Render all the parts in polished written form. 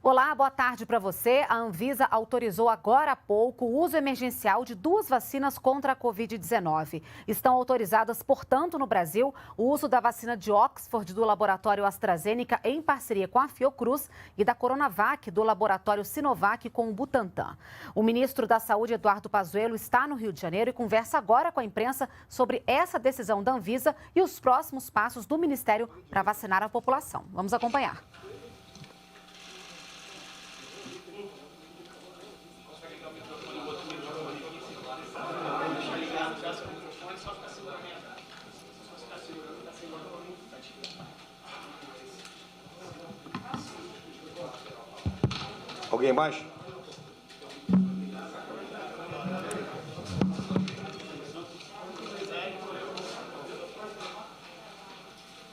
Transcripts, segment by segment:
Olá, boa tarde para você. A Anvisa autorizou agora há pouco o uso emergencial de 2 vacinas contra a Covid-19. Estão autorizadas, portanto, no Brasil, o uso da vacina de Oxford do laboratório AstraZeneca em parceria com a Fiocruz e da Coronavac do laboratório Sinovac com o Butantan. O ministro da Saúde, Eduardo Pazuello, está no Rio de Janeiro e conversa agora com a imprensa sobre essa decisão da Anvisa e os próximos passos do Ministério para vacinar a população. Vamos acompanhar. Alguém mais?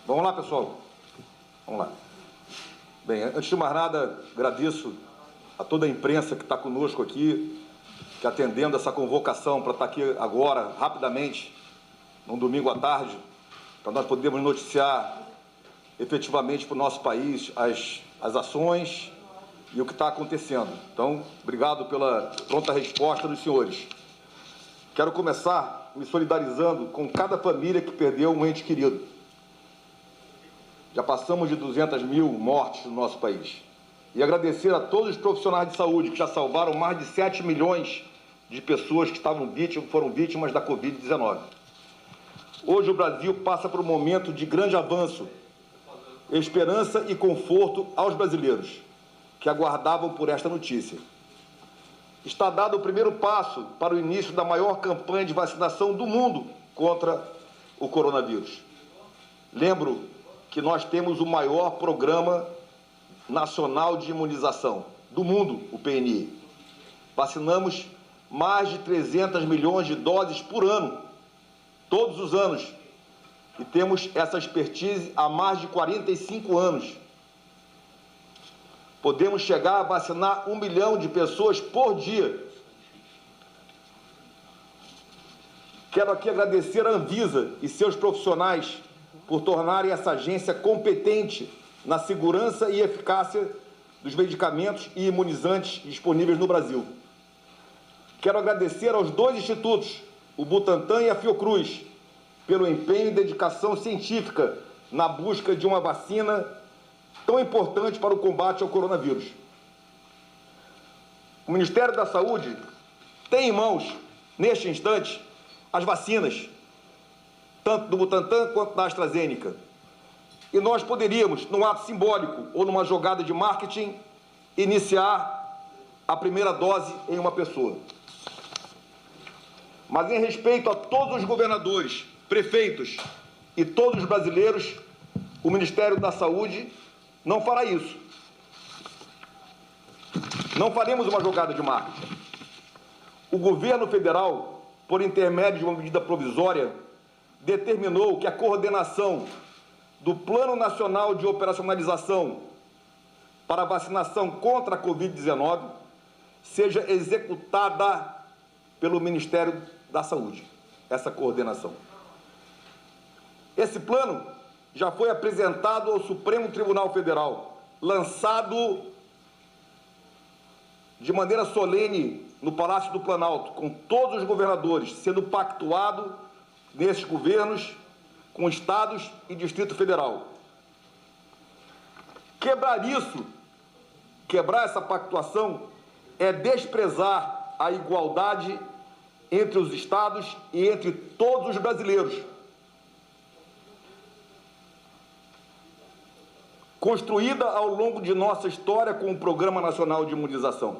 Vamos lá, pessoal. Vamos lá. Bem, antes de mais nada, agradeço a toda a imprensa que está conosco aqui, que atendendo essa convocação para estar aqui agora, rapidamente, num domingo à tarde, para nós podermos noticiar efetivamente para o nosso país as ações e o que está acontecendo. Então, obrigado pela pronta resposta dos senhores. Quero começar me solidarizando com cada família que perdeu um ente querido. Já passamos de 200 mil mortes no nosso país. E agradecer a todos os profissionais de saúde que já salvaram mais de 7 milhões de pessoas que foram vítimas da Covid-19. Hoje o Brasil passa por um momento de grande avanço, esperança e conforto aos brasileiros que aguardavam por esta notícia. Está dado o primeiro passo para o início da maior campanha de vacinação do mundo contra o coronavírus. Lembro que nós temos o maior programa nacional de imunização do mundo, o PNI. Vacinamos mais de 300 milhões de doses por ano, todos os anos. E temos essa expertise há mais de 45 anos. Podemos chegar a vacinar 1 milhão de pessoas por dia. Quero aqui agradecer a Anvisa e seus profissionais por tornarem essa agência competente na segurança e eficácia dos medicamentos e imunizantes disponíveis no Brasil. Quero agradecer aos 2 institutos, o Butantan e a Fiocruz, pelo empenho e dedicação científica na busca de uma vacina tão importante para o combate ao coronavírus. O Ministério da Saúde tem em mãos, neste instante, as vacinas, tanto do Butantan quanto da AstraZeneca. E nós poderíamos, num ato simbólico ou numa jogada de marketing, iniciar a primeira dose em uma pessoa. Mas em respeito a todos os governadores, prefeitos e todos os brasileiros, o Ministério da Saúde não fará isso. Não faremos uma jogada de marketing. O governo federal, por intermédio de uma medida provisória, determinou que a coordenação do Plano Nacional de Operacionalização para a Vacinação contra a Covid-19 seja executada pelo Ministério da Saúde, essa coordenação. Esse plano já foi apresentado ao Supremo Tribunal Federal, lançado de maneira solene no Palácio do Planalto, com todos os governadores, sendo pactuado nesses governos com estados e Distrito Federal. Quebrar essa pactuação é desprezar a igualdade entre os estados e entre todos os brasileiros. Construída ao longo de nossa história com o Programa Nacional de Imunização.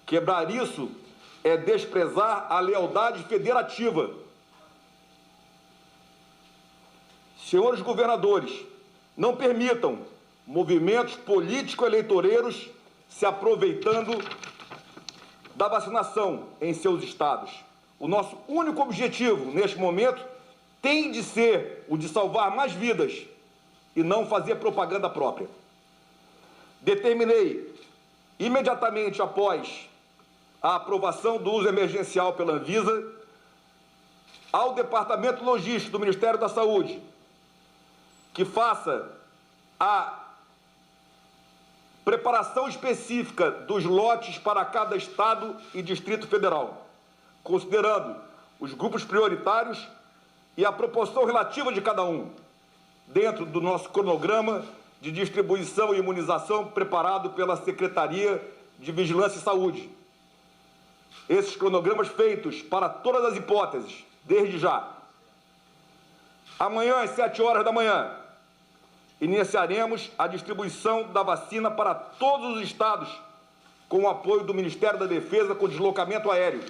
Quebrar isso é desprezar a lealdade federativa. Senhores governadores, não permitam movimentos político-eleitoreiros se aproveitando da vacinação em seus estados. O nosso único objetivo, neste momento, tem de ser o de salvar mais vidas e não fazer propaganda própria. Determinei, imediatamente após a aprovação do uso emergencial pela Anvisa, ao Departamento Logístico do Ministério da Saúde, que faça a Preparação específica dos lotes para cada Estado e Distrito Federal, considerando os grupos prioritários e a proporção relativa de cada um, dentro do nosso cronograma de distribuição e imunização preparado pela Secretaria de Vigilância e Saúde. Esses cronogramas feitos para todas as hipóteses, desde já. Amanhã, às 7 horas da manhã, iniciaremos a distribuição da vacina para todos os estados, com o apoio do Ministério da Defesa com deslocamento aéreo.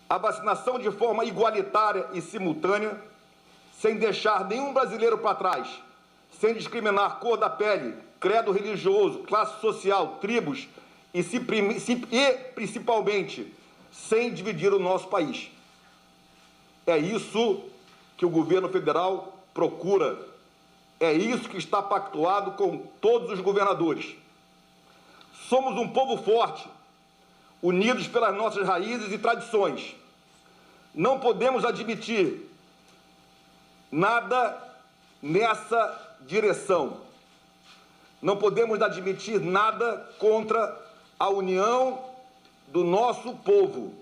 A vacinação de forma igualitária e simultânea, sem deixar nenhum brasileiro para trás, sem discriminar cor da pele, credo religioso, classe social, tribos e principalmente sem dividir o nosso país. É isso que o governo federal procura, é isso que está pactuado com todos os governadores. Somos um povo forte, unidos pelas nossas raízes e tradições. Não podemos admitir nada nessa direção. Não podemos admitir nada contra a união do nosso povo.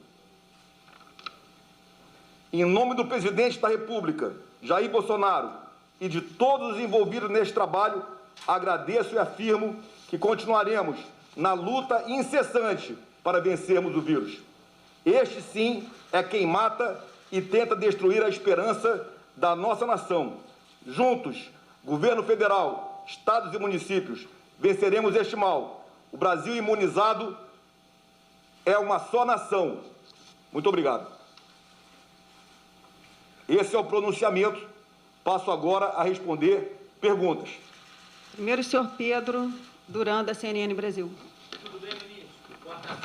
Em nome do presidente da República, Jair Bolsonaro, e de todos os envolvidos neste trabalho, agradeço e afirmo que continuaremos na luta incessante para vencermos o vírus. Este, sim, é quem mata e tenta destruir a esperança da nossa nação. Juntos, governo federal, estados e municípios, venceremos este mal. O Brasil imunizado é uma só nação. Muito obrigado. Esse é o pronunciamento. Passo agora a responder perguntas. Primeiro, o senhor Pedro Duran, da CNN Brasil. Tudo bem, ministro? Boa tarde.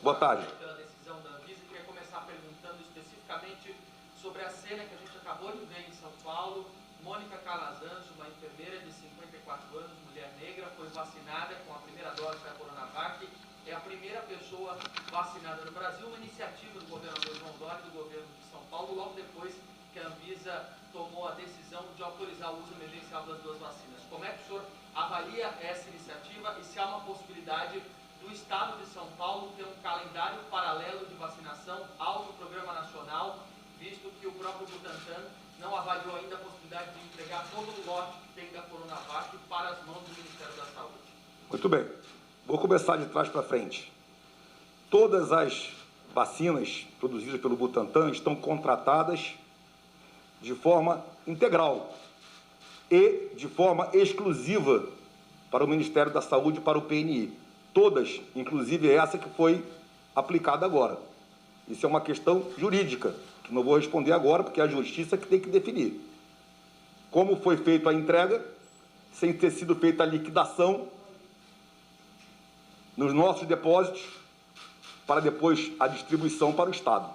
Boa tarde. Pela decisão da Anvisa, queria começar perguntando especificamente sobre a cena que a gente acabou de ver em São Paulo. Mônica Calazans, uma enfermeira de 54 anos, mulher negra, foi vacinada com a primeira dose da Coronavac. É a primeira pessoa vacinada no Brasil, uma iniciativa do governador João Dória e do governo de São Paulo, logo depois que a Anvisa tomou a decisão de autorizar o uso emergencial das duas vacinas. Como é que o senhor avalia essa iniciativa e se há uma possibilidade do Estado de São Paulo ter um calendário paralelo de vacinação ao do Programa Nacional, visto que o próprio Butantan não avaliou ainda a possibilidade de entregar todo o lote que tem da Coronavac para as mãos do Ministério da Saúde? Muito bem. Vou começar de trás para frente. Todas as vacinas produzidas pelo Butantan estão contratadas de forma integral e de forma exclusiva para o Ministério da Saúde e para o PNI. Todas, inclusive essa que foi aplicada agora. Isso é uma questão jurídica, que não vou responder agora, porque é a Justiça que tem que definir. Como foi feita a entrega, sem ter sido feita a liquidação nos nossos depósitos, para depois a distribuição para o Estado.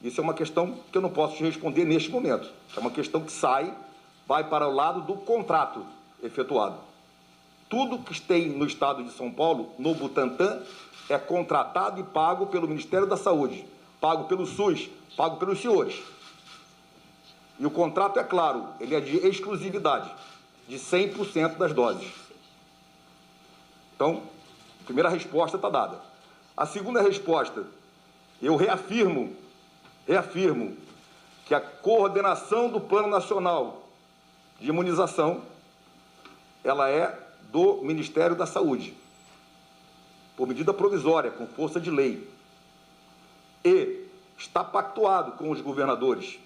Isso é uma questão que eu não posso te responder neste momento. É uma questão que vai para o lado do contrato efetuado. Tudo que tem no Estado de São Paulo, no Butantan, é contratado e pago pelo Ministério da Saúde, pago pelo SUS, pago pelos senhores. E o contrato é claro, ele é de exclusividade, de 100% das doses. Então, a primeira resposta está dada. A segunda resposta, eu reafirmo que a coordenação do Plano Nacional de Imunização, ela é do Ministério da Saúde, por medida provisória, com força de lei. E está pactuado com os governadores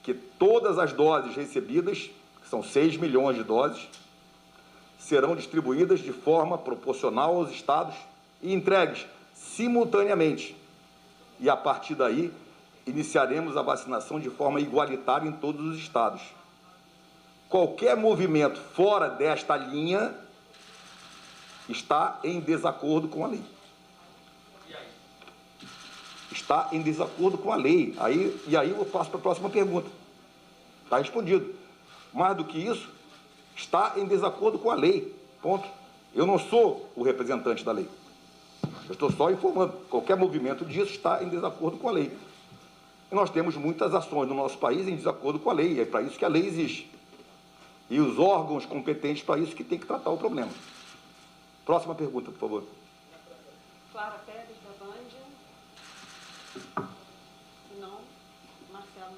que todas as doses recebidas, que são 6 milhões de doses, serão distribuídas de forma proporcional aos estados e entregues simultaneamente. E, a partir daí, iniciaremos a vacinação de forma igualitária em todos os estados. Qualquer movimento fora desta linha está em desacordo com a lei. Está em desacordo com a lei. E aí eu passo para a próxima pergunta. Está respondido. Mais do que isso, está em desacordo com a lei. Ponto. Eu não sou o representante da lei. Eu estou só informando. Qualquer movimento disso está em desacordo com a lei. E nós temos muitas ações no nosso país em desacordo com a lei, é para isso que a lei existe. E os órgãos competentes para isso que tem que tratar o problema. Próxima pergunta, por favor. Clara Pérez, da Band. Se não, Marcelo.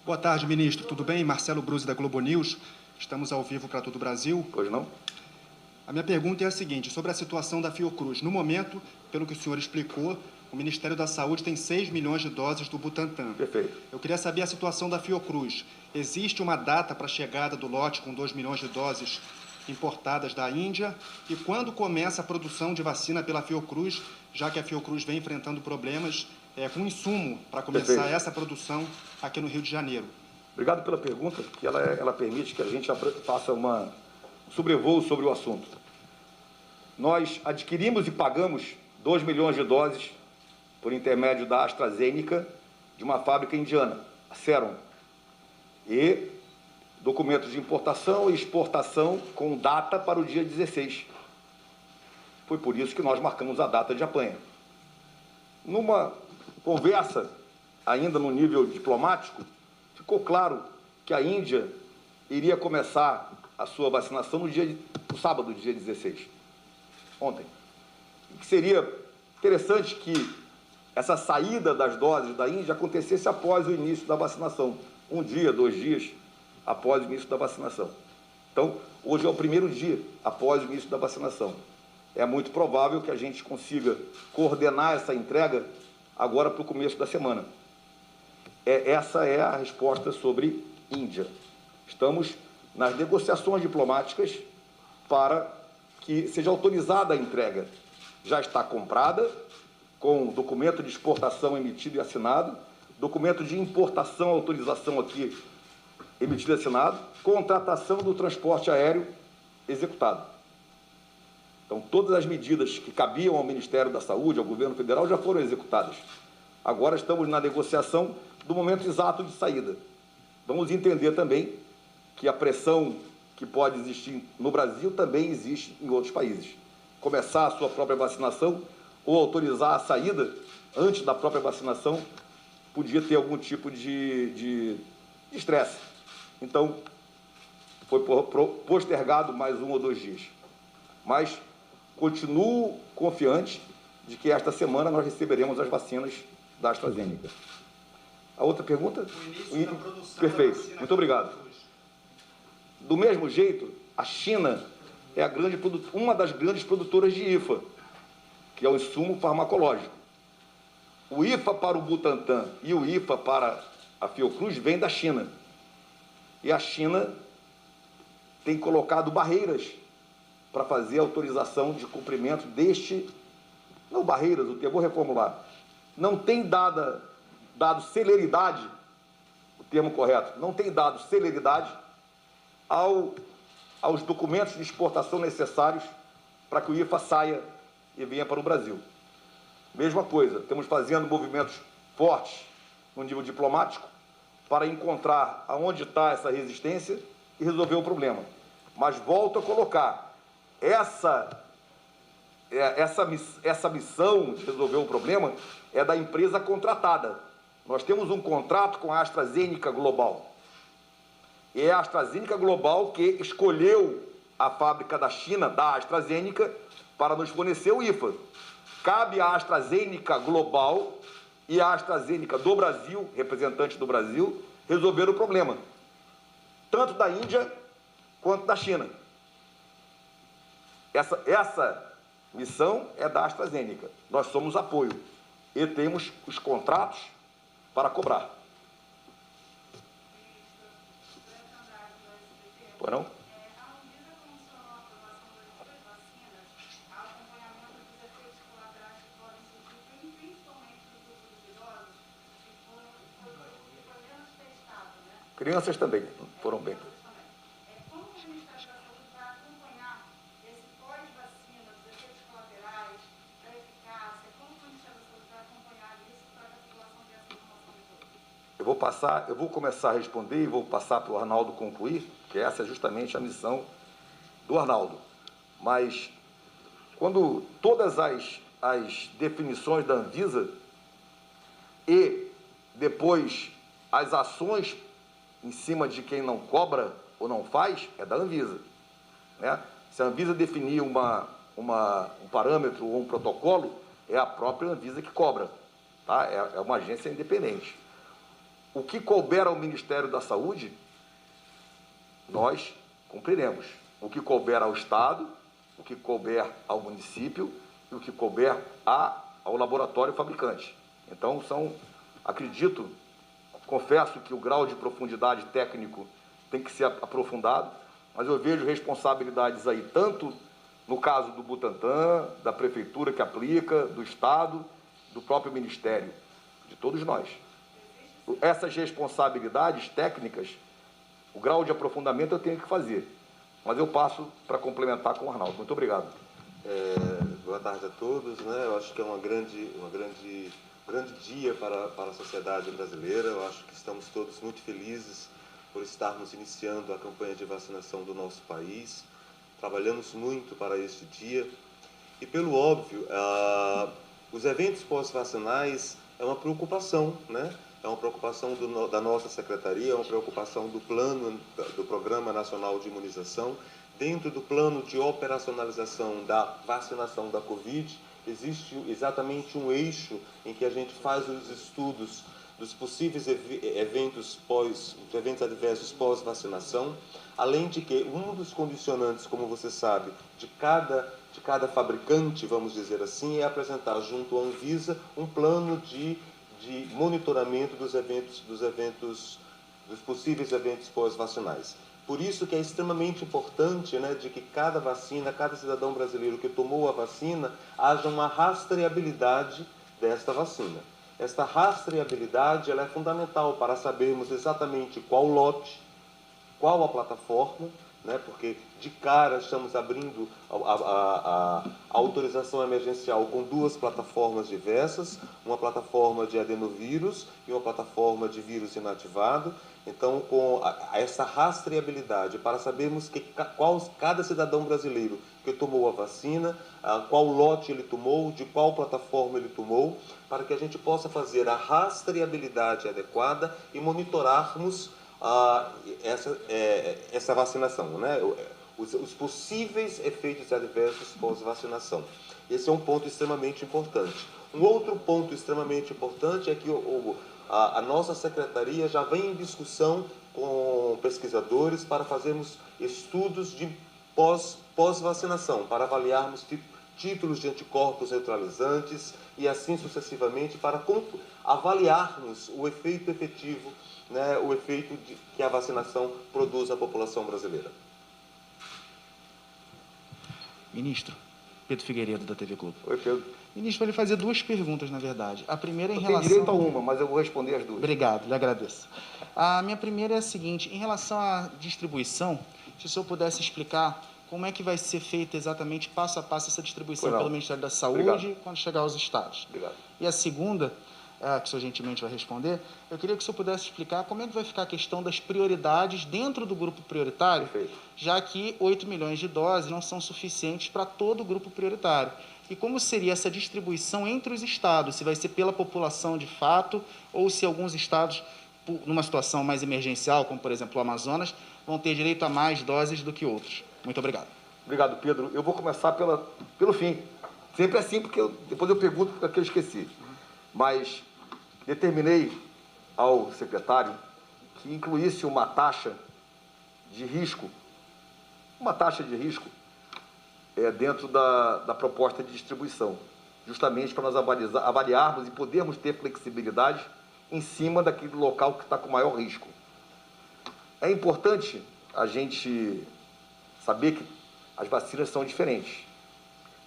Boa tarde, ministro. Tudo bem? Marcelo Bruzzi, da Globo News. Estamos ao vivo para todo o Brasil. Pois não? A minha pergunta é a seguinte, sobre a situação da Fiocruz. No momento, pelo que o senhor explicou, o Ministério da Saúde tem 6 milhões de doses do Butantan. Perfeito. Eu queria saber a situação da Fiocruz. Existe uma data para a chegada do lote com 2 milhões de doses importadas da Índia? E quando começa a produção de vacina pela Fiocruz, já que a Fiocruz vem enfrentando problemas com insumo para começar Perfeito. essa produção aqui no Rio de Janeiro? Obrigado pela pergunta, porque ela permite que a gente faça um sobrevoo sobre o assunto. Nós adquirimos e pagamos 2 milhões de doses por intermédio da AstraZeneca de uma fábrica indiana, a Serum, e documentos de importação e exportação com data para o dia 16. Foi por isso que nós marcamos a data de apanha. Numa conversa, ainda no nível diplomático, ficou claro que a Índia iria começar a sua vacinação no sábado, dia 16, ontem. E que seria interessante que essa saída das doses da Índia acontecesse após o início da vacinação, 1 dia, 2 dias após o início da vacinação. Então, hoje é o primeiro dia após o início da vacinação. É muito provável que a gente consiga coordenar essa entrega agora para o começo da semana. Essa é a resposta sobre Índia. Estamos nas negociações diplomáticas para que seja autorizada a entrega. Já está comprada, com documento de exportação emitido e assinado, documento de importação, autorização aqui emitido e assinado, contratação do transporte aéreo executado. Então, todas as medidas que cabiam ao Ministério da Saúde, ao Governo Federal, já foram executadas. Agora estamos na negociação do momento exato de saída. Vamos entender também que a pressão que pode existir no Brasil também existe em outros países. Começar a sua própria vacinação ou autorizar a saída antes da própria vacinação podia ter algum tipo de estresse. Então, foi postergado mais 1 ou 2 dias. Mas continuo confiante de que esta semana nós receberemos as vacinas da AstraZeneca. A outra pergunta? O início da produção Perfeito. da vacina. Muito obrigado. Do mesmo jeito, a China é uma das grandes produtoras de IFA, que é o insumo farmacológico. O IFA para o Butantan e o IFA para a Fiocruz vem da China. E a China tem colocado barreiras para fazer a autorização de cumprimento deste... Não barreiras, eu vou reformular. Não tem dado celeridade, o termo correto, não tem dado celeridade aos documentos de exportação necessários para que o IFA saia e venha para o Brasil. Mesma coisa, estamos fazendo movimentos fortes no nível diplomático para encontrar aonde está essa resistência e resolver o problema. Mas volto a colocar, essa missão de resolver o problema é da empresa contratada. Nós temos um contrato com a AstraZeneca Global. E é a AstraZeneca Global que escolheu a fábrica da China, da AstraZeneca, para nos fornecer o IFA. Cabe à AstraZeneca Global e à AstraZeneca do Brasil, representante do Brasil, resolver o problema, tanto da Índia quanto da China. Essa missão é da AstraZeneca. Nós somos apoio e temos os contratos para cobrar. Pois não? Crianças também foram bem. Como o Ministério da Saúde vai acompanhar esse pós-vacina, dos efeitos colaterais, da eficácia? Como o Ministério da Saúde vai acompanhar isso para que a população tenha essa informação de todos? Eu vou começar a responder e vou passar para o Arnaldo concluir, que essa é justamente a missão do Arnaldo. Mas, quando todas as definições da Anvisa e depois as ações em cima de quem não cobra ou não faz é da Anvisa, né? Se a Anvisa definir um parâmetro ou um protocolo, é a própria Anvisa que cobra, tá? É uma agência independente. O que couber ao Ministério da Saúde, nós cumpriremos. O que couber ao Estado, o que couber ao município e o que couber ao laboratório fabricante. Então, acredito, confesso que o grau de profundidade técnico tem que ser aprofundado, mas eu vejo responsabilidades aí, tanto no caso do Butantan, da Prefeitura que aplica, do Estado, do próprio Ministério, de todos nós. Essas responsabilidades técnicas, o grau de aprofundamento eu tenho que fazer, mas eu passo para complementar com o Arnaldo. Muito obrigado. Boa tarde a todos, né? Eu acho que é um grande dia para a sociedade brasileira. Eu acho que estamos todos muito felizes por estarmos iniciando a campanha de vacinação do nosso país. Trabalhamos muito para este dia. E, pelo óbvio, os eventos pós-vacinais é uma preocupação, né? É uma preocupação da nossa secretaria, é uma preocupação do plano, do Programa Nacional de Imunização. Dentro do plano de operacionalização da vacinação da Covid, existe exatamente um eixo em que a gente faz os estudos dos possíveis eventos adversos pós-vacinação, além de que um dos condicionantes, como você sabe, de cada fabricante, vamos dizer assim, é apresentar junto à Anvisa um plano de monitoramento dos possíveis eventos pós-vacinais. Por isso que é extremamente importante, né, de que cada vacina, cada cidadão brasileiro que tomou a vacina, haja uma rastreabilidade desta vacina. Esta rastreabilidade ela é fundamental para sabermos exatamente qual lote, qual a plataforma, né, porque de cara estamos abrindo a autorização emergencial com duas plataformas diversas, uma plataforma de adenovírus e uma plataforma de vírus inativado. Então, com essa rastreabilidade, para sabermos cada cidadão brasileiro que tomou a vacina, qual lote ele tomou, de qual plataforma ele tomou, para que a gente possa fazer a rastreabilidade adequada e monitorarmos essa vacinação, né? Os possíveis efeitos adversos pós-vacinação. Esse é um ponto extremamente importante. Um outro ponto extremamente importante é que a nossa secretaria já vem em discussão com pesquisadores para fazermos estudos de pós-vacinação, para avaliarmos títulos de anticorpos neutralizantes e assim sucessivamente, para avaliarmos o efeito efetivo, né, o efeito que a vacinação produz à população brasileira. Ministro, Pedro Figueiredo, da TV Globo. Oi, Pedro. Ministro, vou lhe fazer duas perguntas, na verdade. A primeira em Eu relação... tenho direito a uma, mas eu vou responder as duas. Obrigado, lhe agradeço. A minha primeira é a seguinte, em relação à distribuição, se o senhor pudesse explicar como é que vai ser feita exatamente, passo a passo, essa distribuição pelo Ministério da Saúde, Obrigado, quando chegar aos estados. Obrigado. E a segunda, que o senhor gentilmente vai responder, eu queria que o senhor pudesse explicar como é que vai ficar a questão das prioridades dentro do grupo prioritário, Perfeito. já que 8 milhões de doses não são suficientes para todo o grupo prioritário. E como seria essa distribuição entre os estados? Se vai ser pela população de fato, ou se alguns estados, numa situação mais emergencial, como por exemplo o Amazonas, vão ter direito a mais doses do que outros. Muito obrigado. Obrigado, Pedro. Eu vou começar pelo fim. Sempre assim, porque depois eu pergunto porque eu esqueci. Mas determinei ao secretário que incluísse uma taxa de risco, dentro da proposta de distribuição, justamente para nós avaliarmos e podermos ter flexibilidade em cima daquele local que está com maior risco. É importante a gente saber que as vacinas são diferentes.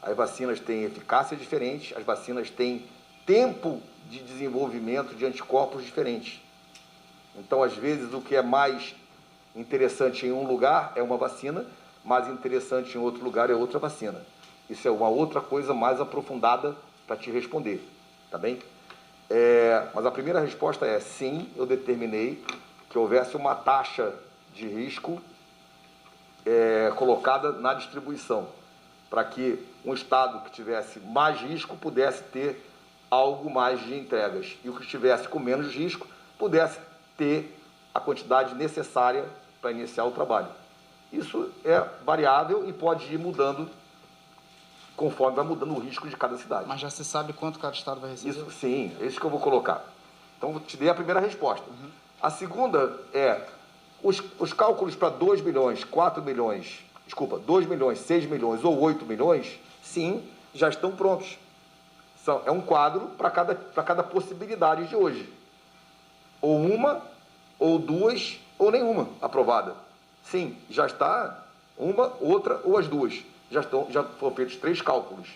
As vacinas têm eficácia diferente, as vacinas têm tempo de desenvolvimento de anticorpos diferentes. Então, às vezes, o que é mais interessante em um lugar é uma vacina, mais interessante em outro lugar é outra vacina. Isso é uma outra coisa mais aprofundada para te responder, tá bem? Mas a primeira resposta é sim, eu determinei que houvesse uma taxa de risco colocada na distribuição, para que um estado que tivesse mais risco pudesse ter algo mais de entregas. E o que estivesse com menos risco pudesse ter a quantidade necessária para iniciar o trabalho. Isso é variável e pode ir mudando conforme vai mudando o risco de cada cidade. Mas já se sabe quanto cada estado vai receber? Isso, sim, é isso que eu vou colocar. Então, eu te dei a primeira resposta. A segunda é, os cálculos para 2 milhões, 4 milhões, 2 milhões, 6 milhões ou 8 milhões, sim, já estão prontos. É um quadro para cada possibilidade de hoje. Ou uma, ou duas, ou nenhuma aprovada. Sim, já está uma, outra ou as duas. Já foram feitos 3 cálculos.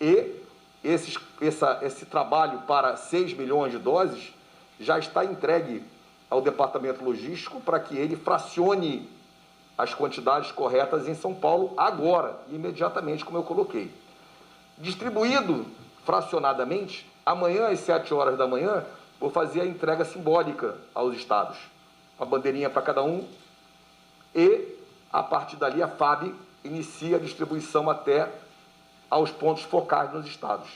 E esse trabalho para 6 milhões de doses já está entregue ao Departamento Logístico para que ele fracione as quantidades corretas em São Paulo agora, imediatamente, como eu coloquei. Distribuído fracionadamente, amanhã às 7 horas da manhã, vou fazer a entrega simbólica aos estados. Uma bandeirinha para cada um e, a partir dali, a FAB inicia a distribuição até aos pontos focais nos estados.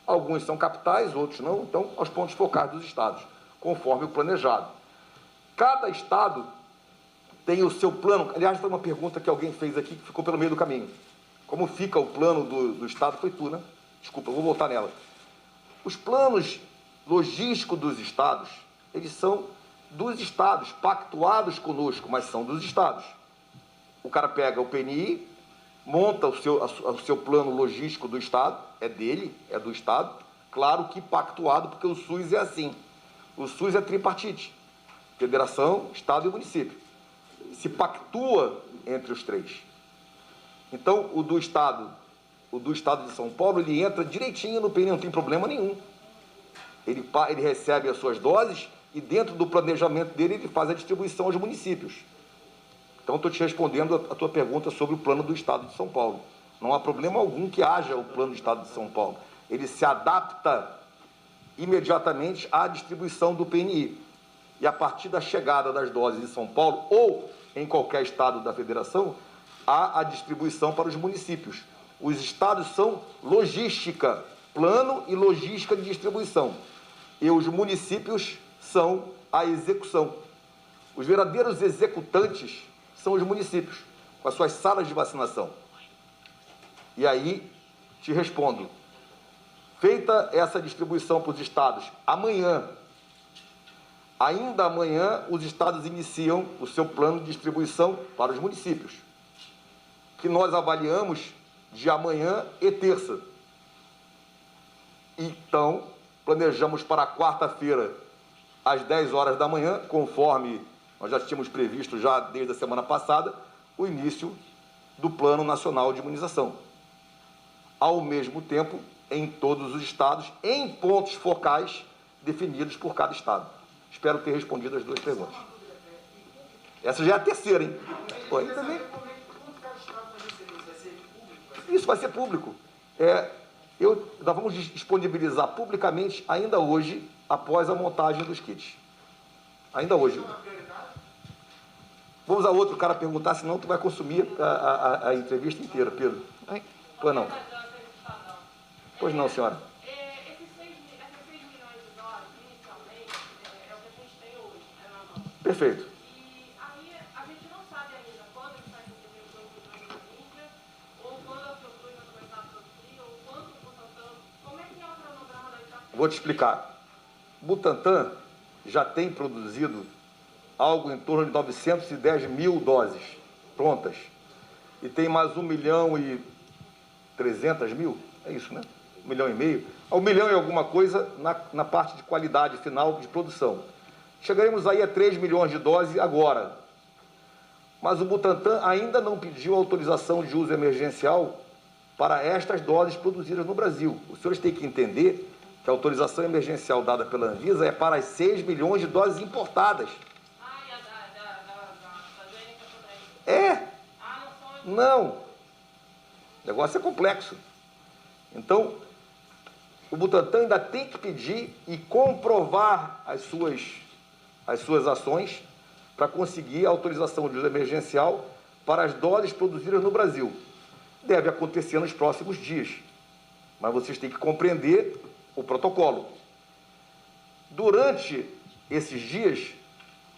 Alguns são capitais, outros não, então aos pontos focais dos estados, conforme o planejado. Cada estado tem o seu plano. Aliás, foi uma pergunta que alguém fez aqui que ficou pelo meio do caminho. Como fica o plano do estado? Foi tu, né? Desculpa, eu vou voltar nela. Os planos logísticos dos estados, eles são dos estados, pactuados conosco, mas são dos estados. O cara pega o PNI, monta o seu plano logístico do estado, é dele, é do estado, claro que pactuado, porque o SUS é assim. O SUS é tripartite, federação, estado e município. Se pactua entre os 3. Então, o do estado de São Paulo, ele entra direitinho no PNI, não tem problema nenhum. Ele recebe as suas doses e dentro do planejamento dele, ele faz a distribuição aos municípios. Então, estou te respondendo a tua pergunta sobre o plano do estado de São Paulo. Não há problema algum que haja o plano do estado de São Paulo. Ele se adapta imediatamente à distribuição do PNI. E a partir da chegada das doses em São Paulo ou em qualquer estado da federação, há a distribuição para os municípios. Os estados são logística, plano e logística de distribuição. E os municípios são a execução. Os verdadeiros executantes são os municípios, com as suas salas de vacinação. E aí, te respondo, feita essa distribuição para os estados, ainda amanhã, os estados iniciam o seu plano de distribuição para os municípios, que nós avaliamos de amanhã e terça. Então, planejamos para quarta-feira, às 10 horas da manhã, conforme nós já tínhamos previsto já desde a semana passada, o início do Plano Nacional de Imunização. Ao mesmo tempo, em todos os estados, em pontos focais definidos por cada estado. Espero ter respondido as 2 perguntas. Essa já é a terceira, hein? Oi, também. Isso vai ser público. Nós vamos disponibilizar publicamente ainda hoje, após a montagem dos kits. Ainda hoje. Vamos a outro cara perguntar, senão tu vai consumir a entrevista inteira, Pedro. Pois não. Pois não, senhora. Esses 6 milhões de doses, inicialmente, é o que a gente tem hoje, né, na mão. Perfeito. E aí a gente não sabe ainda quando ele vai receber o produto da Índia, ou quando a Fiocruz vai começar a produzir, ou quanto o Butantan. Como é que é o cronograma da Itapema? Vou te explicar. Butantan já tem produzido algo em torno de 910 mil doses prontas. E tem mais 1.300.000, é isso, né? 1,5 milhão. 1 milhão e alguma coisa na parte de qualidade final de produção. Chegaremos aí a 3 milhões de doses agora. Mas o Butantan ainda não pediu autorização de uso emergencial para estas doses produzidas no Brasil. Os senhores têm que entender que a autorização emergencial dada pela Anvisa é para as 6 milhões de doses importadas. Não. O negócio é complexo. Então, o Butantan ainda tem que pedir e comprovar as suas ações para conseguir a autorização de uso emergencial para as doses produzidas no Brasil. Deve acontecer nos próximos dias. Mas vocês têm que compreender o protocolo. Durante esses dias,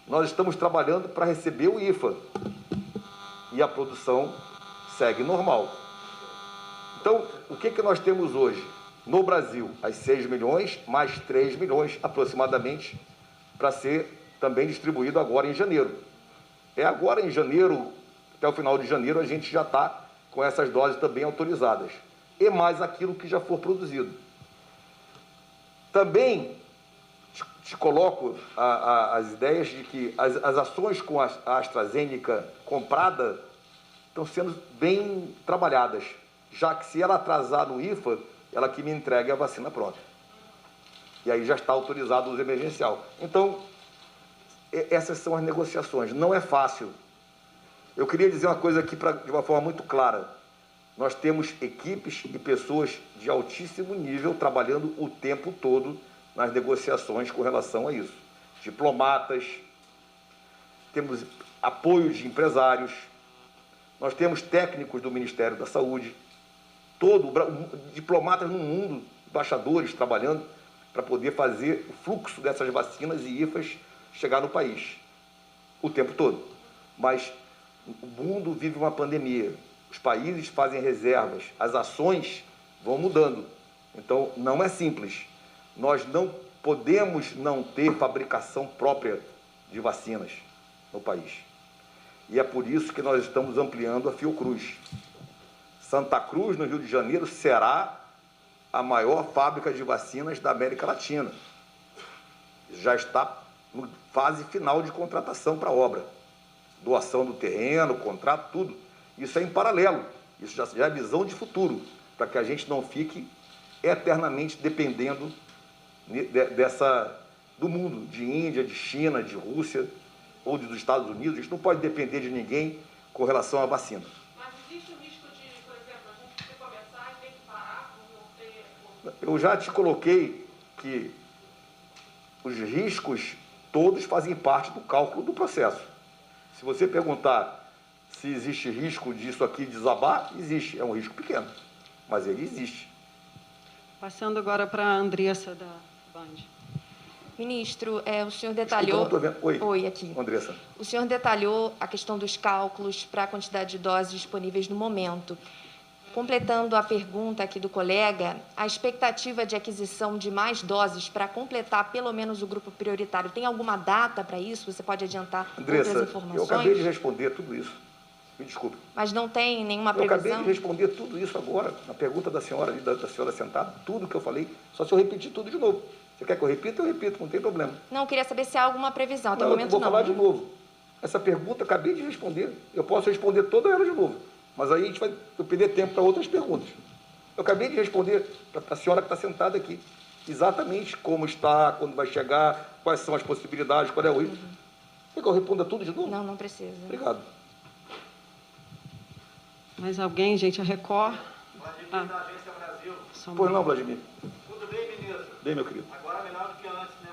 nós estamos trabalhando para receber o IFA e a produção segue normal. Então, o que nós temos hoje? No Brasil, as 6 milhões, mais 3 milhões aproximadamente, para ser também distribuído agora em janeiro. Agora em janeiro, até o final de janeiro, a gente já está com essas doses também autorizadas. E mais aquilo que já for produzido. Também te coloco as ideias de que as ações com a AstraZeneca comprada estão sendo bem trabalhadas, já que se ela atrasar no IFA, ela que me entregue a vacina pronta. E aí já está autorizado o uso emergencial. Então, essas são as negociações. Não é fácil. Eu queria dizer uma coisa aqui de uma forma muito clara. Nós temos equipes e pessoas de altíssimo nível trabalhando o tempo todo nas negociações com relação a isso. Diplomatas, temos apoio de empresários, nós temos técnicos do Ministério da Saúde, diplomatas no mundo, embaixadores trabalhando para poder fazer o fluxo dessas vacinas e IFAs chegar no país o tempo todo. Mas o mundo vive uma pandemia, os países fazem reservas, as ações vão mudando. Então, não é simples. Nós não podemos não ter fabricação própria de vacinas no país. E é por isso que nós estamos ampliando a Fiocruz. Santa Cruz, no Rio de Janeiro, será a maior fábrica de vacinas da América Latina. Já está em fase final de contratação para a obra. Doação do terreno, contrato, tudo. Isso é em paralelo. Isso já é visão de futuro, para que a gente não fique eternamente dependendo do mundo, de Índia, de China, de Rússia ou dos Estados Unidos. A gente não pode depender de ninguém com relação à vacina. Mas existe o risco de, por exemplo, a gente começar e ter que parar por não ter... Eu já te coloquei que os riscos todos fazem parte do cálculo do processo. Se você perguntar se existe risco disso aqui desabar, existe. É um risco pequeno, mas ele existe. Passando agora para a Andressa da Band. Ministro, o senhor detalhou... Desculpa, não estou vendo. Oi, aqui. Andressa. O senhor detalhou a questão dos cálculos para a quantidade de doses disponíveis no momento. Completando a pergunta aqui do colega, a expectativa de aquisição de mais doses para completar pelo menos o grupo prioritário, tem alguma data para isso? Você pode adiantar Andressa, outras informações? eu acabei de responder tudo isso. Me desculpe. Mas não tem nenhuma Eu previsão? acabei de responder tudo isso agora, na pergunta da senhora, da senhora sentada, tudo que eu falei, só se eu repetir tudo de novo. Você quer que eu repita? Eu repito, não tem problema. Não, eu queria saber se há alguma previsão. Até o Não, momento eu vou não. falar de novo. Essa pergunta eu acabei de responder. Eu posso responder toda ela de novo. Mas aí a gente vai perder tempo para outras perguntas. Eu acabei de responder para a senhora que está sentada aqui. Exatamente como está, quando vai chegar, quais são as possibilidades, qual é o risco. Quer que eu responda tudo de novo? Não, não precisa. Obrigado. Mais alguém, gente? A Record? Vladimir, da Agência Brasil. Pois não, Vladimir. Tudo bem, ministro? Bem, meu querido. Agora melhor do que antes, né?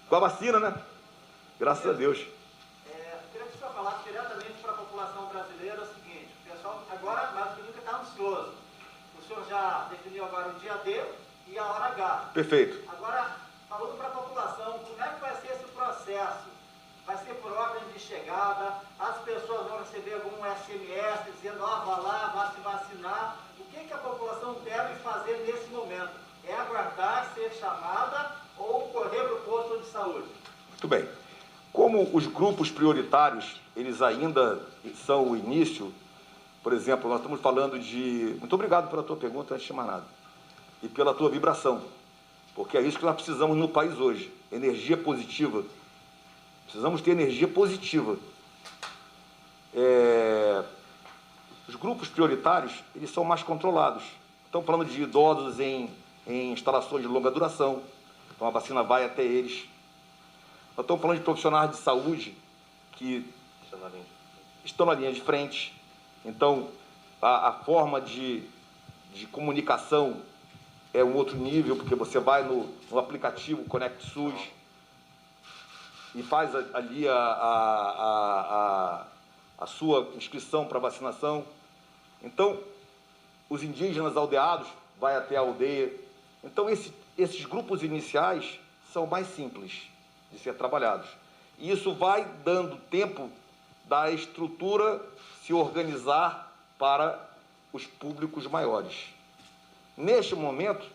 Com a vacina, né? Graças a Deus. Queria que o senhor falasse diretamente para a população brasileira o seguinte: o pessoal agora, mais do que nunca, está ansioso. O senhor já definiu agora o dia D e a hora H. Perfeito. Agora, falando para a população, como é que vai ser esse processo? Vai ser por ordem de chegada? As pessoas vão receber algum SMS dizendo, vá lá, vá se vacinar? O que a população deve fazer nesse momento? É aguardar ser chamada ou correr para o posto de saúde? Muito bem. Como os grupos prioritários, eles ainda são o início, por exemplo, nós estamos falando de... Muito obrigado pela tua pergunta, antes de mais nada. E pela tua vibração. Porque é isso que nós precisamos no país hoje. Energia positiva. Precisamos ter energia positiva. Os grupos prioritários, eles são mais controlados. Estamos falando de idosos em instalações de longa duração. Então, a vacina vai até eles. Nós estamos falando de profissionais de saúde que estão na linha de frente. Então, a forma de comunicação é um outro nível, porque você vai no aplicativo Conect SUS e faz ali a sua inscrição para vacinação. Então, os indígenas aldeados vai até a aldeia. Então, esses grupos iniciais são mais simples de ser trabalhados. E isso vai dando tempo da estrutura se organizar para os públicos maiores. Neste momento,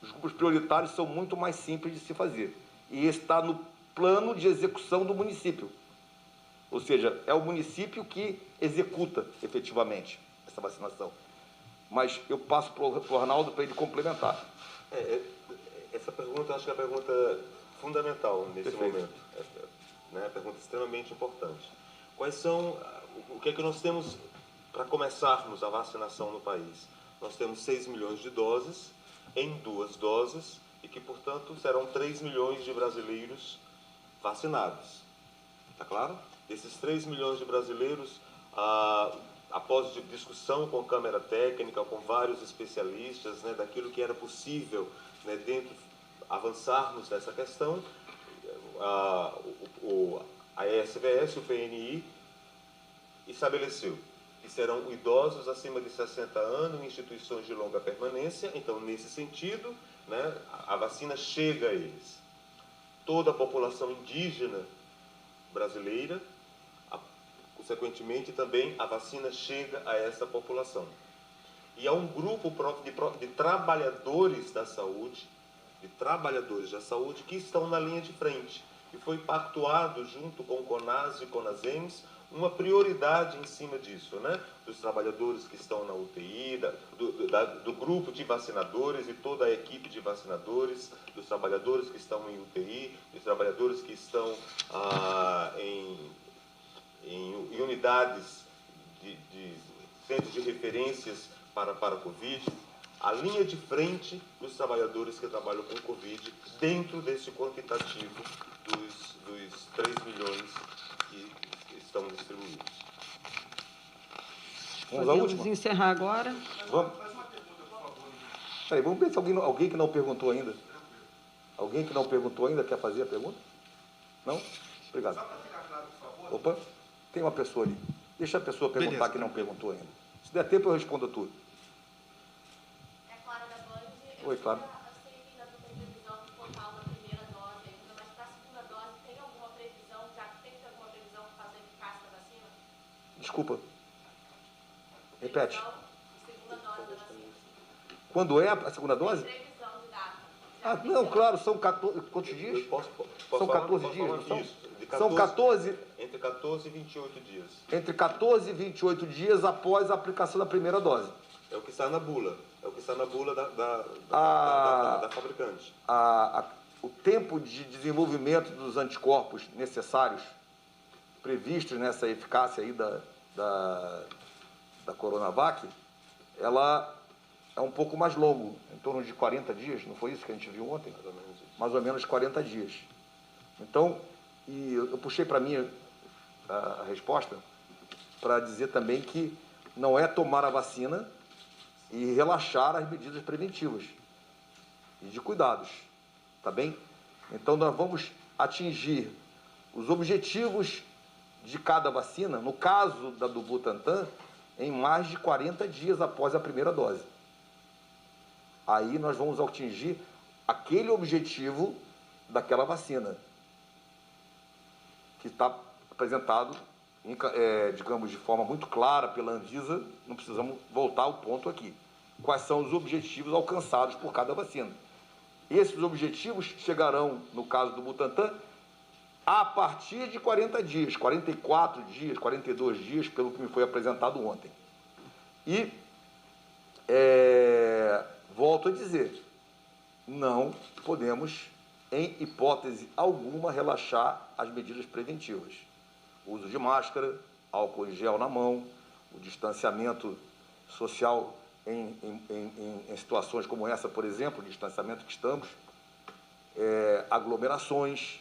os grupos prioritários são muito mais simples de se fazer. E esse está no plano de execução do município. Ou seja, é o município que executa efetivamente essa vacinação. Mas eu passo para o Arnaldo para ele complementar. Essa pergunta, eu acho que é a pergunta fundamental nesse Perfeito. momento. Né? A pergunta extremamente importante. Quais são, o que é que nós temos para começarmos a vacinação no país? Nós temos 6 milhões de doses, em 2 doses, e que, portanto, serão 3 milhões de brasileiros vacinados. Está claro? Desses 3 milhões de brasileiros, após discussão com Câmara Técnica, com vários especialistas, né, daquilo que era possível, né, avançarmos nessa questão, a ESVS, o PNI, estabeleceu que serão idosos acima de 60 anos em instituições de longa permanência. Então, nesse sentido, né, a vacina chega a eles. Toda a população indígena brasileira, consequentemente, também a vacina chega a essa população. E há um grupo de trabalhadores da saúde, que estão na linha de frente. E foi pactuado junto com o CONAS e CONASEMS uma prioridade em cima disso, né? Dos trabalhadores que estão na UTI, do grupo de vacinadores e toda a equipe de vacinadores, dos trabalhadores que estão em UTI, dos trabalhadores que estão em unidades de centros de referências para a Covid, a linha de frente dos trabalhadores que trabalham com Covid dentro desse quantitativo dos 3 milhões que estão distribuídos. Vamos à última? Podemos encerrar agora. Vamos. Peraí, vamos ver se alguém que não perguntou ainda. Alguém que não perguntou ainda quer fazer a pergunta? Não? Obrigado. Só para ficar claro, por favor. Opa, tem uma pessoa ali. Deixa a pessoa perguntar. Beleza. Que não perguntou ainda. Se der tempo, eu respondo tudo. É Clara da Band. Oi, Clara. Eu sei que ainda não tem previsão de botar uma primeira dose ainda, mas para a segunda dose tem alguma previsão, já que tem que ter alguma previsão para fazer a eficácia da vacina? Desculpa. Repete. Segunda dose da vacina. Quando é a segunda dose? Previsão de data. Ah, não, claro, são 14... Quantos dias? São 14 dias, não são? Isso, São 14... Entre 14 e 28 dias. Entre 14 e 28 dias após a aplicação da primeira dose. É o que está na bula. É o que está na bula da fabricante. O tempo de desenvolvimento dos anticorpos necessários, previstos nessa eficácia aí da Coronavac, ela é um pouco mais longo, em torno de 40 dias, não foi isso que a gente viu ontem? Mais ou menos isso. Mais ou menos 40 dias. Então, e eu puxei para mim a resposta para dizer também que não é tomar a vacina e relaxar as medidas preventivas e de cuidados, tá bem? Então, nós vamos atingir os objetivos de cada vacina, no caso da do Butantan, em mais de 40 dias após a primeira dose. Aí nós vamos atingir aquele objetivo daquela vacina, que está apresentado, digamos, de forma muito clara pela Anvisa. Não precisamos voltar ao ponto aqui. Quais são os objetivos alcançados por cada vacina? Esses objetivos chegarão, no caso do Butantan, a partir de 40 dias, 44 dias, 42 dias, pelo que me foi apresentado ontem. E, volto a dizer, não podemos, em hipótese alguma, relaxar as medidas preventivas. O uso de máscara, álcool em gel na mão, o distanciamento social em situações como essa, por exemplo, o distanciamento que estamos, aglomerações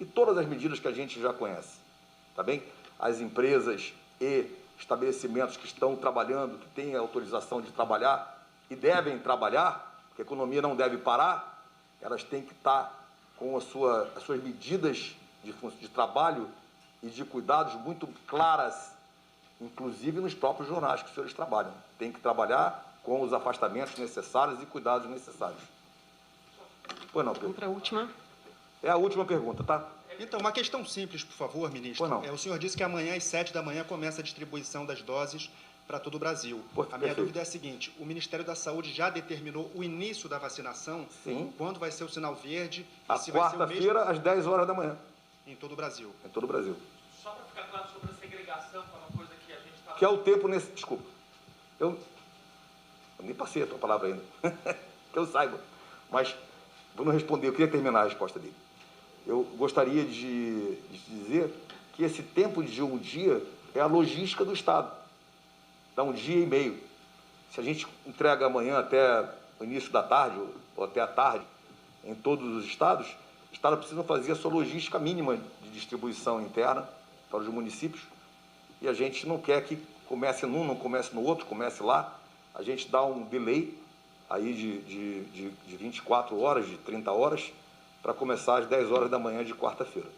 e todas as medidas que a gente já conhece, tá bem? As empresas e estabelecimentos que estão trabalhando, que têm a autorização de trabalhar e devem trabalhar, porque a economia não deve parar, elas têm que estar com as suas medidas de trabalho e de cuidados muito claras, inclusive nos próprios jornais que os senhores trabalham. Tem que trabalhar com os afastamentos necessários e cuidados necessários. Só Pois não, Vamos Pedro. para a última. É a última pergunta, tá? Então, uma questão simples, por favor, ministro. Pois não. O senhor disse que amanhã, às 7 da manhã, começa a distribuição das doses para todo o Brasil. Pois, A minha perfeito. dúvida é a seguinte: o Ministério da Saúde já determinou o início da vacinação? Sim. Quando vai ser o sinal verde? A E se vai ser o quarta-feira, às 10 horas da manhã, em todo o Brasil? em todo o Brasil. Só para ficar claro sobre a segregação, que é uma coisa que a gente está... Que é o tempo nesse... Desculpa. Eu nem passei a tua palavra ainda. Que eu saiba. Mas vou não responder, eu queria terminar a resposta dele. Eu gostaria de dizer que esse tempo de um dia é a logística do Estado. Dá um dia e meio. Se a gente entrega amanhã até o início da tarde, ou até a tarde, em todos os estados, os estados precisam fazer a sua logística mínima de distribuição interna para os municípios. E a gente não quer que comece num, não comece no outro, comece lá. A gente dá um delay aí de 24 horas, de 30 horas, para começar às 10 horas da manhã de quarta-feira.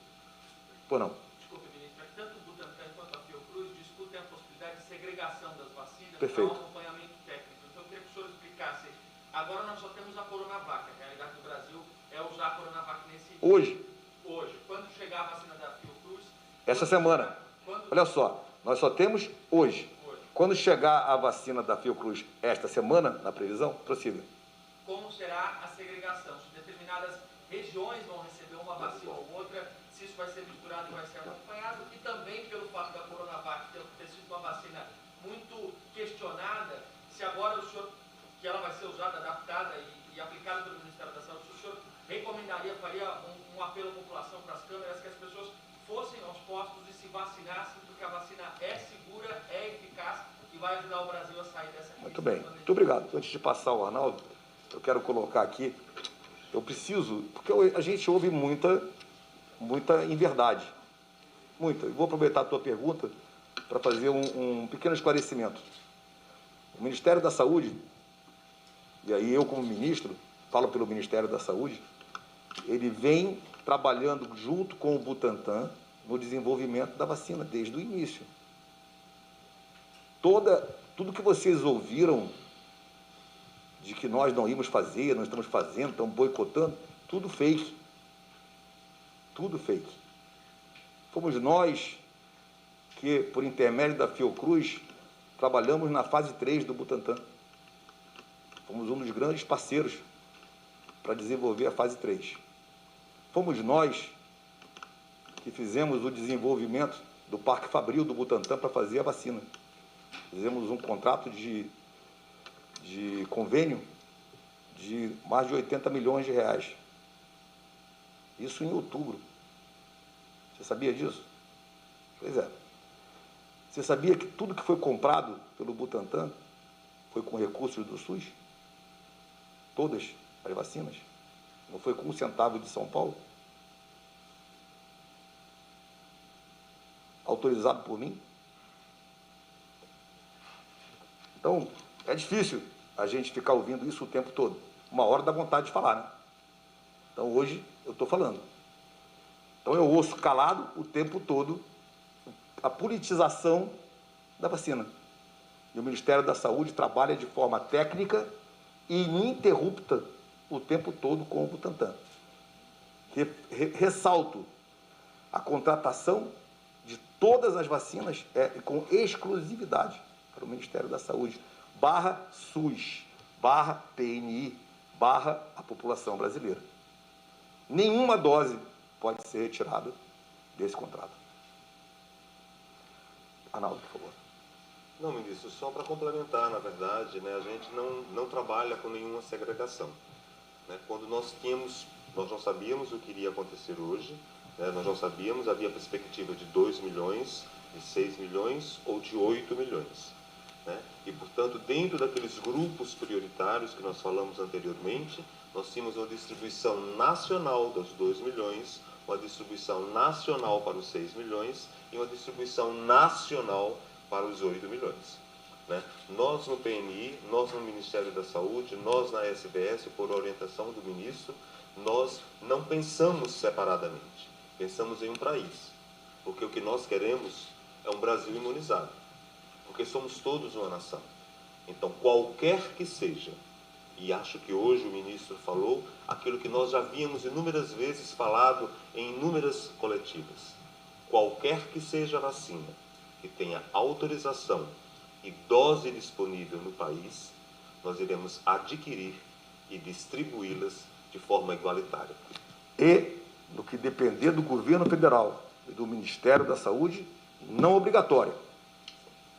Pois não? Desculpe, ministro, é que tanto o Butantan quanto a Fiocruz discutem a possibilidade de segregação das vacinas Perfeito. para o acompanhamento técnico. Então, eu queria que o senhor explicasse. Agora nós só temos a Coronavac. A realidade do Brasil é usar a Coronavac nesse dia. Hoje, Quando chegar a vacina da Fiocruz... essa semana. Olha só, nós só temos hoje. Quando chegar a vacina da Fiocruz esta semana, na previsão, prossiga. Como será a segregação? Se determinadas regiões vão receber uma vacina ou outra, se isso vai ser misturado e vai ser acompanhado, e também pelo fato da Coronavac ter sido uma vacina muito questionada, se agora o senhor, que ela vai ser usada, adaptada e aplicada pelo Ministério da Saúde, se o senhor recomendaria, faria um apelo à população, para as câmeras, que as pessoas fossem aos postos e se vacinassem, porque a vacina é segura, é eficaz e vai ajudar o Brasil a sair dessa crise. Muito bem, muito obrigado. Antes de passar ao Arnaldo, eu quero colocar aqui, eu preciso, porque a gente ouve muita inverdade, muita. Eu vou aproveitar a tua pergunta para fazer um pequeno esclarecimento. O Ministério da Saúde, e aí eu como ministro, falo pelo Ministério da Saúde, ele vem trabalhando junto com o Butantan no desenvolvimento da vacina, desde o início. Tudo que vocês ouviram de que nós não íamos fazer, não estamos fazendo, estamos boicotando, tudo fake. Tudo fake. Fomos nós que, por intermédio da Fiocruz, trabalhamos na fase 3 do Butantan. Fomos um dos grandes parceiros para desenvolver a fase 3. Fomos nós que fizemos o desenvolvimento do Parque Fabril do Butantan para fazer a vacina. Fizemos um contrato de convênio de mais de 80 milhões de reais. Isso em outubro. Você sabia disso? Pois é. Você sabia que tudo que foi comprado pelo Butantan foi com recursos do SUS? Todas as vacinas? Não foi com 1 centavo de São Paulo? Autorizado por mim? Então, é difícil a gente ficar ouvindo isso o tempo todo. Uma hora dá vontade de falar, né? Então, hoje, eu estou falando. Então, eu ouço calado o tempo todo a politização da vacina. E o Ministério da Saúde trabalha de forma técnica e ininterrupta o tempo todo com o Butantan. Ressalto, a contratação de todas as vacinas é com exclusividade para o Ministério da Saúde, /SUS, /PNI, /a população brasileira. Nenhuma dose pode ser retirada desse contrato. Arnaldo, por favor. Não, ministro, só para complementar, na verdade, né, a gente não trabalha com nenhuma segregação. Né? Quando nós não sabíamos o que iria acontecer hoje, né, nós não sabíamos, havia perspectiva de 2 milhões, de 6 milhões ou de 8 milhões. Né? E, portanto, dentro daqueles grupos prioritários que nós falamos anteriormente, nós tínhamos uma distribuição nacional dos 2 milhões, uma distribuição nacional para os 6 milhões e uma distribuição nacional para os 8 milhões. Né? Nós no PNI, nós no Ministério da Saúde, nós na SBS, por orientação do ministro, nós não pensamos separadamente, pensamos em um país, porque o que nós queremos é um Brasil imunizado, porque somos todos uma nação. Então, qualquer que seja E acho que hoje o ministro falou aquilo que nós já havíamos inúmeras vezes falado em inúmeras coletivas. Qualquer que seja a vacina que tenha autorização e dose disponível no país, nós iremos adquirir e distribuí-las de forma igualitária. E, no que depender do governo federal e do Ministério da Saúde, não obrigatório.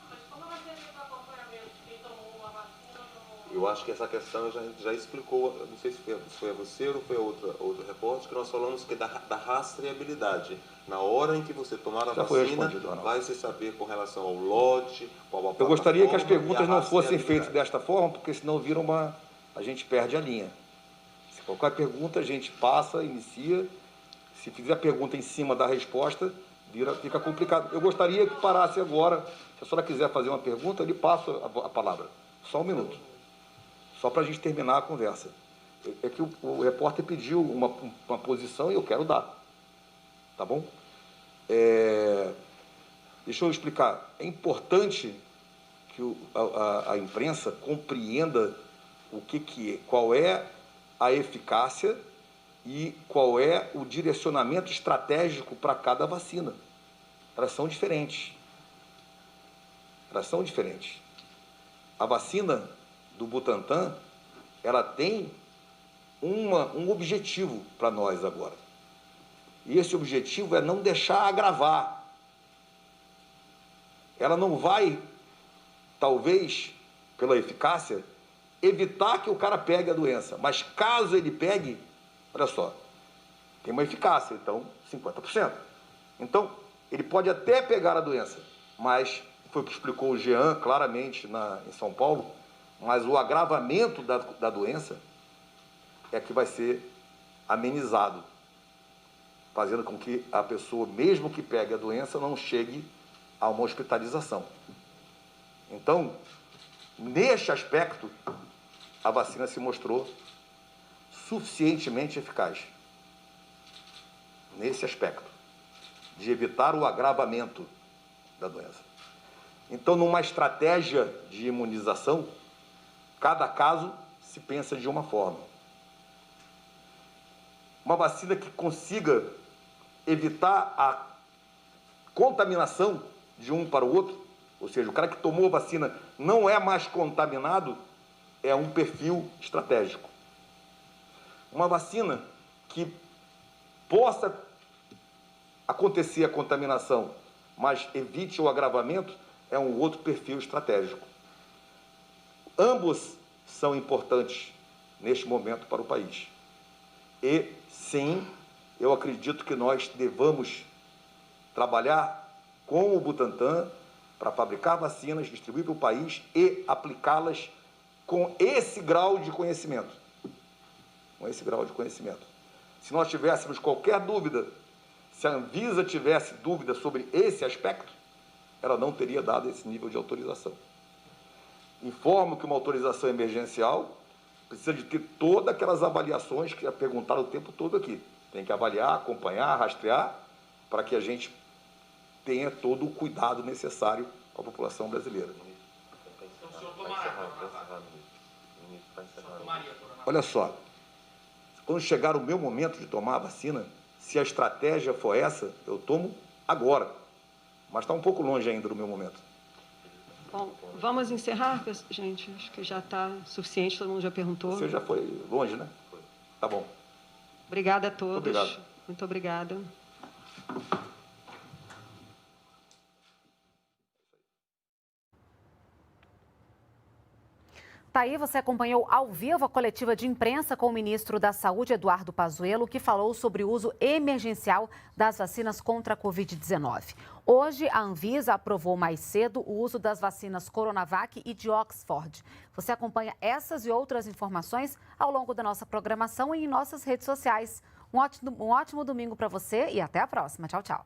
Mas como vai ser o acompanhamento? Quem tomou uma vacina, Eu acho que essa questão já explicou, não sei se foi a você ou foi a outro repórter, que nós falamos que da rastreabilidade. Na hora em que você tomar a vacina, vai se saber com relação ao lote, qual a plataforma. Eu gostaria que as perguntas não fossem feitas desta forma, porque senão vira a gente perde a linha. Se qualquer pergunta, a gente passa, inicia. Se fizer a pergunta em cima da resposta, fica complicado. Eu gostaria que parasse agora. Se a senhora quiser fazer uma pergunta, eu lhe passo a palavra. Só um minuto. Só para a gente terminar a conversa. É que o repórter pediu uma posição e eu quero dar. Tá bom? Deixa eu explicar. É importante que a imprensa compreenda qual é a eficácia e qual é o direcionamento estratégico para cada vacina. Elas são diferentes. A vacina do Butantan, ela tem um objetivo para nós agora. E esse objetivo é não deixar agravar. Ela não vai, talvez, pela eficácia, evitar que o cara pegue a doença. Mas caso ele pegue, olha só, tem uma eficácia, então 50%. Então, ele pode até pegar a doença, mas, foi o que explicou o Jean claramente em São Paulo, mas o agravamento da doença é que vai ser amenizado, fazendo com que a pessoa, mesmo que pegue a doença, não chegue a uma hospitalização. Então, neste aspecto, a vacina se mostrou suficientemente eficaz. Nesse aspecto, de evitar o agravamento da doença. Então, numa estratégia de imunização, cada caso se pensa de uma forma. Uma vacina que consiga evitar a contaminação de um para o outro, ou seja, o cara que tomou a vacina não é mais contaminado, é um perfil estratégico. Uma vacina que possa acontecer a contaminação, mas evite o agravamento, é um outro perfil estratégico. Ambos são importantes neste momento para o país. E, sim, eu acredito que nós devamos trabalhar com o Butantan para fabricar vacinas, distribuir para o país e aplicá-las com esse grau de conhecimento. Se nós tivéssemos qualquer dúvida, se a Anvisa tivesse dúvida sobre esse aspecto, ela não teria dado esse nível de autorização. Informo que uma autorização emergencial precisa de ter todas aquelas avaliações que já perguntaram o tempo todo aqui. Tem que avaliar, acompanhar, rastrear, para que a gente tenha todo o cuidado necessário com a população brasileira. Olha só, quando chegar o meu momento de tomar a vacina, se a estratégia for essa, eu tomo agora. Mas está um pouco longe ainda do meu momento. Bom, vamos encerrar, gente? Acho que já está suficiente, todo mundo já perguntou. Você já foi longe, né? Tá bom. Obrigada a todos. Obrigado. Muito obrigada. Tá aí, você acompanhou ao vivo a coletiva de imprensa com o ministro da Saúde, Eduardo Pazuello, que falou sobre o uso emergencial das vacinas contra a Covid-19. Hoje, a Anvisa aprovou mais cedo o uso das vacinas Coronavac e de Oxford. Você acompanha essas e outras informações ao longo da nossa programação e em nossas redes sociais. Um ótimo domingo para você e até a próxima. Tchau, tchau.